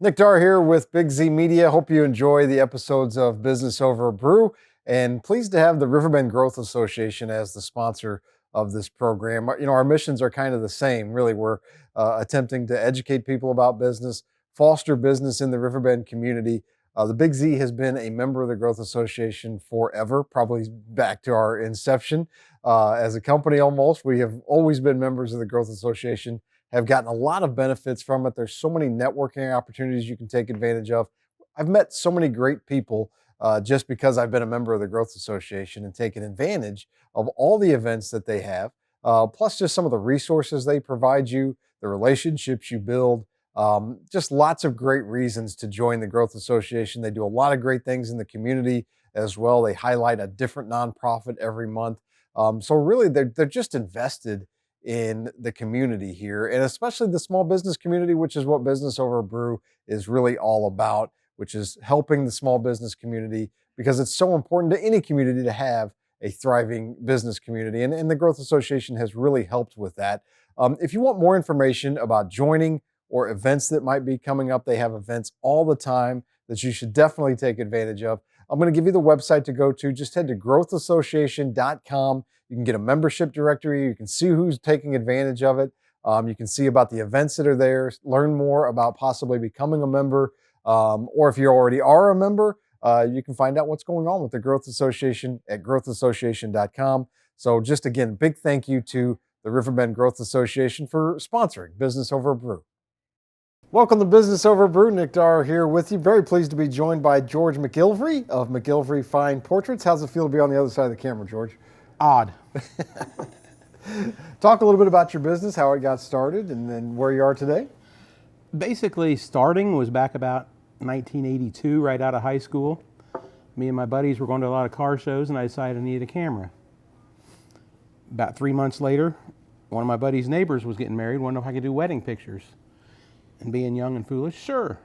Nick Darr here with Big Z Media. Hope you enjoy the episodes of Business Over Brew, and pleased to have the Riverbend Growth Association as the sponsor of this program. Our missions are kind of the same. Really, we're attempting to educate people about business, foster business in the Riverbend community. The Big Z has been a member of the Growth Association forever, probably back to our inception as a company almost. We have always been members of the Growth Association, have gotten a lot of benefits from it. There's so many networking opportunities you can take advantage of. I've met so many great people just because I've been a member of the Growth Association and taken advantage of all the events that they have, plus just some of the resources they provide you, the relationships you build, just lots of great reasons to join the Growth Association. They do a lot of great things in the community as well. They highlight a different nonprofit every month. So really, they're just invested in the community here, and especially the small business community, which is what Business Over Brew is really all about, which is helping the small business community, because it's so important to any community to have a thriving business community. And the Growth Association has really helped with that. If you want more information about joining or events that might be coming up, they have events all the time that you should definitely take advantage of. I'm going to give you the website to go to. Just head to growthassociation.com. You can get a membership directory. You can see who's taking advantage of it. You can see about the events that are there, learn more about possibly becoming a member, or if you already are a member, you can find out what's going on with the Growth Association at growthassociation.com. So just again, big thank you to the Riverbend Growth Association for sponsoring Business Over Brew. Welcome to Business Over Brew. Nick Darr here with you. Very pleased to be joined by George McGilvrey of McGilvrey Fine Portraits. How's it feel to be on the other side of the camera, George? Odd. Talk a little bit about your business, how it got started, and then where you are today. Basically, starting was back about 1982, right out of high school. Me and my buddies were going to a lot of car shows, and I decided I needed a camera. About 3 months later, one of my buddy's neighbors was getting married, wondered if I could do wedding pictures. And being young and foolish, sure.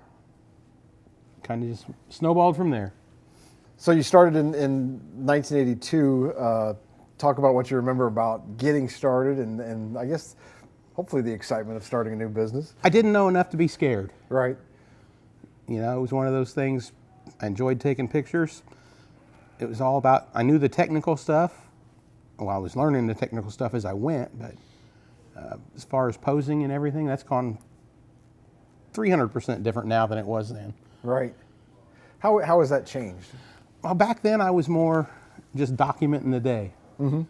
Kind of just snowballed from there. So you started in 1982. Talk about what you remember about getting started and I guess hopefully the excitement of starting a new business. I didn't know enough to be scared. Right. You know, it was one of those things. I enjoyed taking pictures. It was all about, I knew the technical stuff. Well, I was learning the technical stuff as I went, but as far as posing and everything, that's gone 300% different now than it was then. Right. How has that changed? Well, back then I was more just documenting the day. Mm-hmm.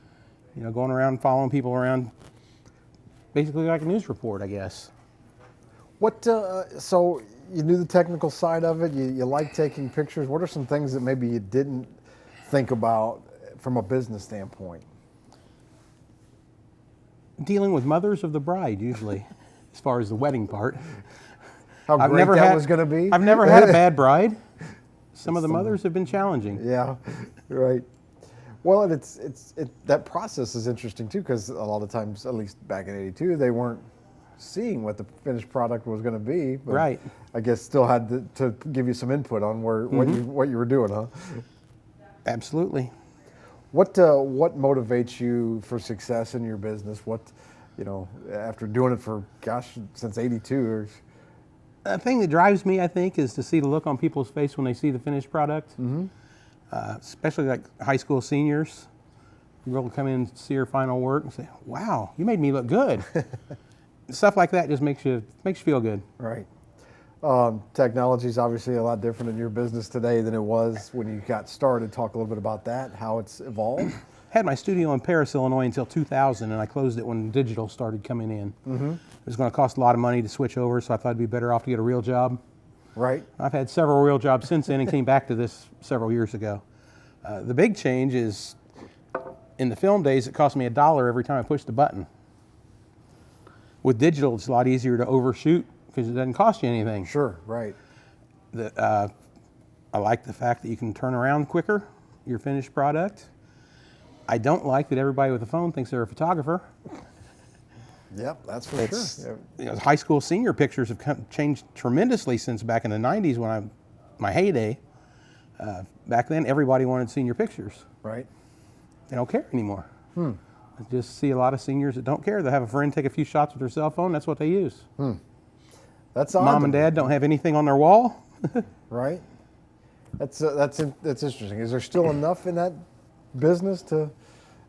You know, going around following people around, basically like a news report, I guess. So you knew the technical side of it. You like taking pictures. What are some things that maybe you didn't think about from a business standpoint? Dealing with mothers of the bride, usually, as far as the wedding part. How great that was going to be? I've never had a bad bride. Some of the mothers have been challenging. Yeah, right. Well, and that process is interesting too, because a lot of times, at least back in '82, they weren't seeing what the finished product was going to be. But right. I guess still had to give you some input on what you were doing, huh? Absolutely. What motivates you for success in your business? After doing it for since '82. The thing that drives me, I think, is to see the look on people's face when they see the finished product. Mm-hmm. Especially like high school seniors. The girl will come in and see her final work and say, "Wow, you made me look good." Stuff like that just makes you feel good. Right. Technology is obviously a lot different in your business today than it was when you got started. Talk a little bit about that, how it's evolved. Had my studio in Paris, Illinois until 2000, and I closed it when digital started coming in. Mm-hmm. It was going to cost a lot of money to switch over, so I thought it'd be better off to get a real job. Right. I've had several real jobs since then and came back to this several years ago. The big change is, in the film days, it cost me $1 every time I pushed the button. With digital, it's a lot easier to overshoot because it doesn't cost you anything. Sure, right. I like the fact that you can turn around quicker, your finished product. I don't like that everybody with a phone thinks they're a photographer. Yep, that's for sure. You know, high school senior pictures have changed tremendously since back in the 90s when my heyday. Back then, everybody wanted senior pictures. Right. They don't care anymore. I just see a lot of seniors that don't care. They have a friend take a few shots with their cell phone. That's what they use. That's odd Mom to and me. Dad don't have anything on their wall. Right? That's interesting. Is there still enough in that business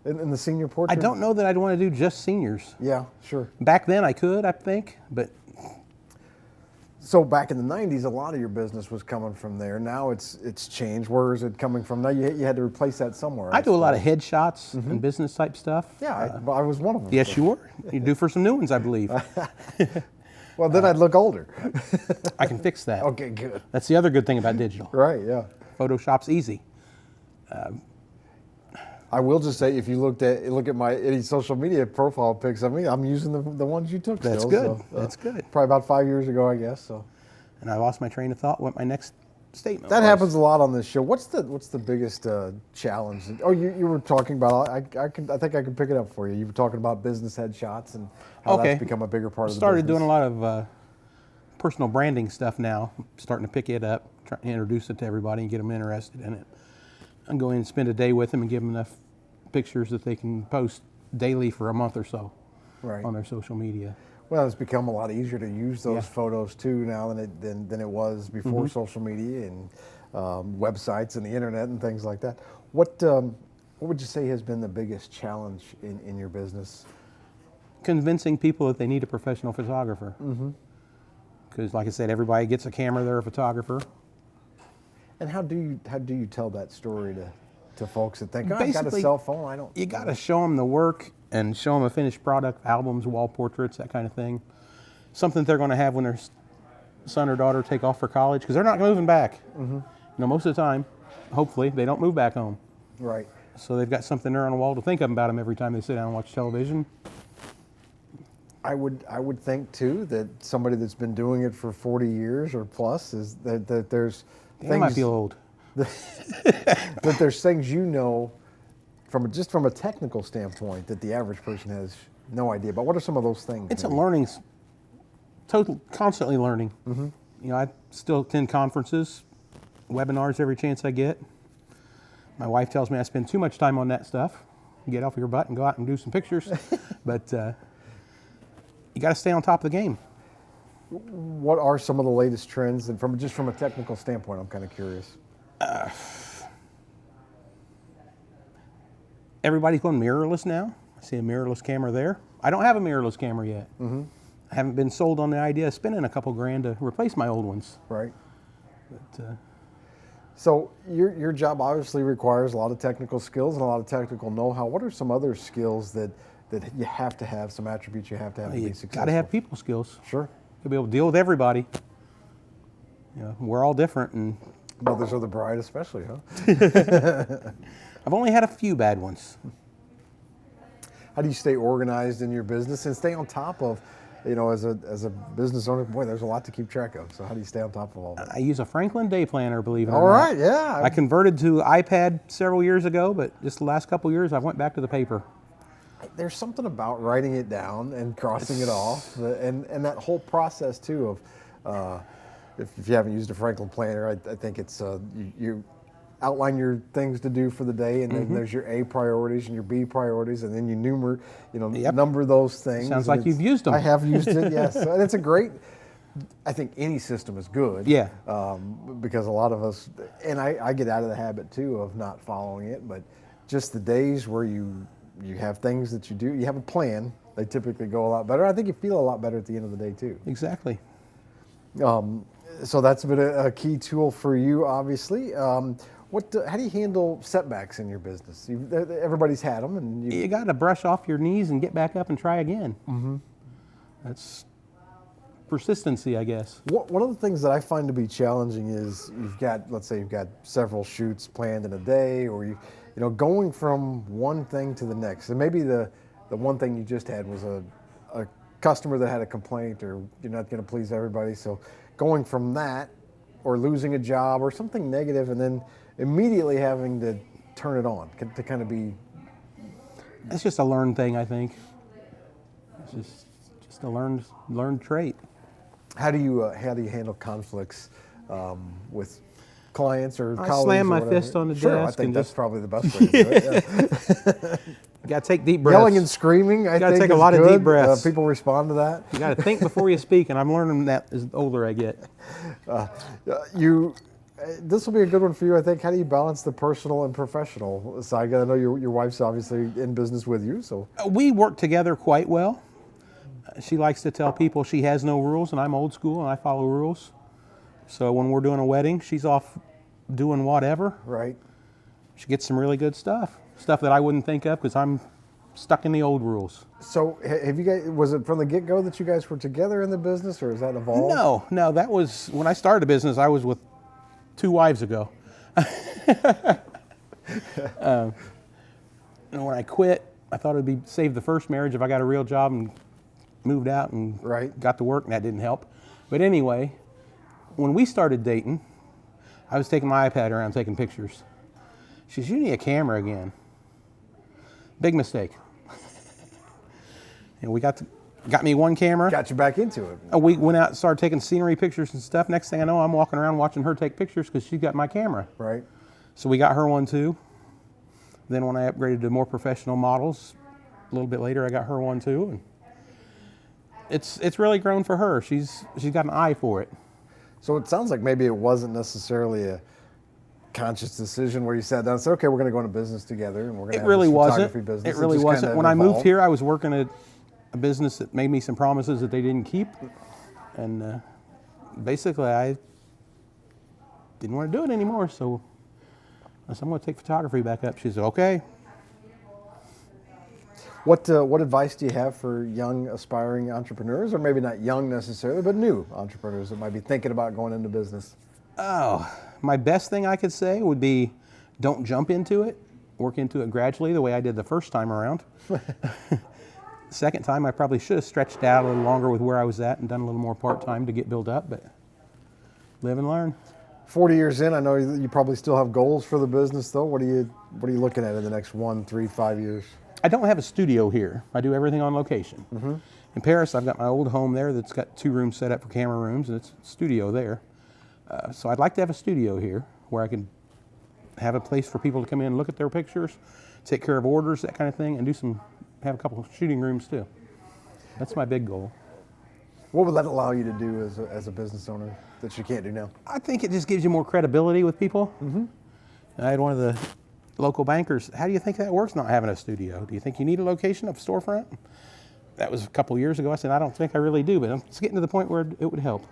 in the senior portrait? I don't know that I'd want to do just seniors. Yeah, sure. Back then I could, I think, but So back in the 90s, a lot of your business was coming from there. Now it's changed. Where is it coming from? Now you had to replace that somewhere. I do a lot of headshots and business type stuff. Yeah, I was one of them. Yes, you were. You do for some new ones, I believe. Well, then I'd look older. I can fix that. Okay, good. That's the other good thing about digital. Right, yeah. Photoshop's easy. I will just say, if you look at my any social media profile pics of me, I'm using the ones you took. That's still, good. So, That's good. Probably about 5 years ago, I guess. So And I lost my train of thought. What my next statement that was. happens a lot on this show. What's the biggest challenge? Oh, you were talking about. I think I can pick it up for you. You were talking about business headshots and how that's become a bigger part of the business. Started doing a lot of personal branding stuff now. Starting to pick it up, trying to introduce it to everybody and get them interested in it. I'm going to spend a day with them and give them enough pictures that they can post daily for a month or so Right. on their social media. Well, it's become a lot easier to use those Yeah. photos too now than it was before social media and websites and the internet and things like that. What would you say has been the biggest challenge in your business? Convincing people that they need a professional photographer. Because, like I said, everybody gets a camera, they're a photographer. And how do you tell that story to folks that think, oh, I've got a Basically, cell phone, I don't. You got to show them the work and show them a finished product, albums, wall portraits, that kind of thing. Something they're going to have when their son or daughter take off for college, because they're not moving back. You know, most of the time, hopefully, they don't move back home. Right. So they've got something there on the wall to think about them every time they sit down and watch television. I would think too that somebody that's been doing it for 40 years or plus is that there's They might be old. that there's things from a technical standpoint that the average person has no idea about. What are some of those things? It's a maybe? learning, constantly learning. You know, I still attend conferences, webinars every chance I get. My wife tells me I spend too much time on that stuff. Get off your butt and go out and do some pictures. But you got to stay on top of the game. What are some of the latest trends, and from a technical standpoint, I'm kind of curious. Everybody's going mirrorless now. I see a mirrorless camera there. I don't have a mirrorless camera yet. I haven't been sold on the idea of spending a couple grand to replace my old ones. Right. But, So your job obviously requires a lot of technical skills and a lot of technical know-how. What are some other skills that you have to have, some attributes you have to have to be you successful? got to have people skills. Sure. To be able to deal with everybody. You know, we're all different, and Mothers of the bride especially, huh? I've only had a few bad ones. How do you stay organized in your business and stay on top of, as a business owner, boy, there's a lot to keep track of. So how do you stay on top of all that? I use a Franklin day planner, believe it All or not. right, yeah. I converted to iPad several years ago, but just the last couple years I went back to the paper. There's something about writing it down and crossing it off, and that whole process too of, if you haven't used a Franklin planner, I think it's you outline your things to do for the day, and then there's your A priorities and your B priorities, and then you number those things. Sounds like you've used them. I have used it, yes. And it's a great. I think any system is good. Yeah. Because a lot of us, and I get out of the habit too of not following it, but just the days where you have things that you do, you have a plan, they typically go a lot better. I think you feel a lot better at the end of the day too. Exactly. So that's been a key tool for you, obviously. How do you handle setbacks in your business? Everybody's had them, and You got to brush off your knees and get back up and try again. That's persistency, I guess. One of the things that I find to be challenging is let's say you've got several shoots planned in a day, or going from one thing to the next. And maybe the one thing you just had was a customer that had a complaint, or you're not going to please everybody. So going from that, or losing a job, or something negative, and then immediately having to turn it on to kind of be. It's just a learned thing, I think. It's just a learned trait. How do you handle conflicts with clients or I colleagues? slam or my whatever? fist on the Sure, I desk think and that's just- probably the best way to do it. Yeah. You got to take deep breaths. Yelling and screaming, I gotta think take a is lot of good. deep breaths. People respond to that. You got to think before you speak, and I'm learning that as the older I get. This will be a good one for you, I think. How do you balance the personal and professional side? I know your wife's obviously in business with you, so. We work together quite well. She likes to tell people she has no rules, and I'm old school, and I follow rules. So when we're doing a wedding, she's off doing whatever. Right. She gets some really good stuff that I wouldn't think of because I'm stuck in the old rules. So have you guys, was it from the get-go that you guys were together in the business, or has that evolved? No, that was, when I started the business, I was with 2 wives ago. And when I quit, I thought it'd be save the first marriage if I got a real job and moved out and got to work, and that didn't help. But anyway, when we started dating, I was taking my iPad around taking pictures. She says, "You need a camera again." Big mistake. And we got me one camera. Got you back into it. We went out and started taking scenery pictures and stuff. Next thing I know, I'm walking around watching her take pictures because she got my camera. Right. So we got her one too. Then when I upgraded to more professional models, a little bit later I got her one too. And it's really grown for her. She's got an eye for it. So it sounds like maybe it wasn't necessarily a conscious decision where you sat down and said, "Okay, we're going to go into business together, and we're going to have this photography business." It really wasn't. When I moved here, I was working at a business that made me some promises that they didn't keep, and basically I didn't want to do it anymore. So I said, "I'm going to take photography back up." She said, "Okay." What advice do you have for young aspiring entrepreneurs, or maybe not young necessarily, but new entrepreneurs that might be thinking about going into business? Oh, my best thing I could say would be don't jump into it. Work into it gradually the way I did the first time around. Second time, I probably should have stretched out a little longer with where I was at and done a little more part-time to get built up, but live and learn. 40 years in, I know you probably still have goals for the business, though. What are you looking at in the next 1, 3, 5 years? I don't have a studio here. I do everything on location. Mm-hmm. In Paris, I've got my old home there that's got 2 rooms set up for camera rooms, and it's a studio there. So I'd like to have a studio here where I can have a place for people to come in and look at their pictures, take care of orders, that kind of thing, and have a couple of shooting rooms too. That's my big goal. What would that allow you to do as a business owner that you can't do now? I think it just gives you more credibility with people. Mm-hmm. I had one of the local bankers, "How do you think that works not having a studio? Do you think you need a location, a storefront?" That was a couple of years ago. I said, "I don't think I really do, but it's getting to the point where it would help."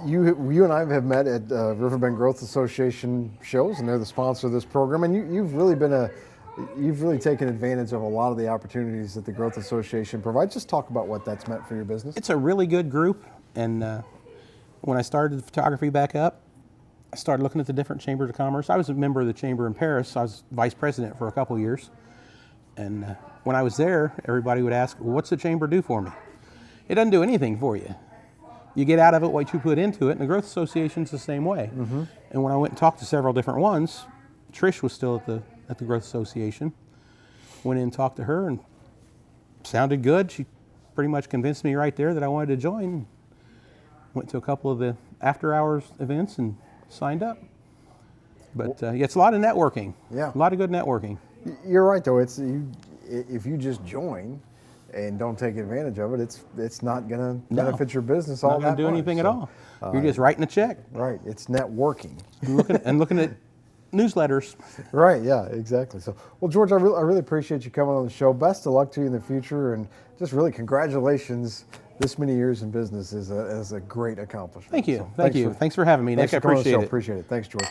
You and I have met at Riverbend Growth Association shows, and they're the sponsor of this program. And you've really taken advantage of a lot of the opportunities that the Growth Association provides. Just talk about what that's meant for your business. It's a really good group, and when I started the photography back up, I started looking at the different chambers of commerce. I was a member of the chamber in Paris. I was vice president for a couple of years, and when I was there, everybody would ask, "Well, what's the chamber do for me?" It doesn't do anything for you. You get out of it what you put into it, and the Growth Association's the same way. Mm-hmm. And when I went and talked to several different ones, Trish was still at the Growth Association. Went in and talked to her, and sounded good. She pretty much convinced me right there that I wanted to join. Went to a couple of the after-hours events and signed up. But it's a lot of networking. Yeah, a lot of good networking. You're right, though. If you just join and don't take advantage of it, it's not going to benefit your business all that much. Not going to do anything at all. You're just writing a check. Right. It's networking. looking at newsletters. Right. Yeah. Exactly. So, well, George, I really appreciate you coming on the show. Best of luck to you in the future, and just really congratulations. This many years in business is a great accomplishment. Thank you. Thank you. Thanks for having me, Nick. I appreciate it. Appreciate it. Thanks, George.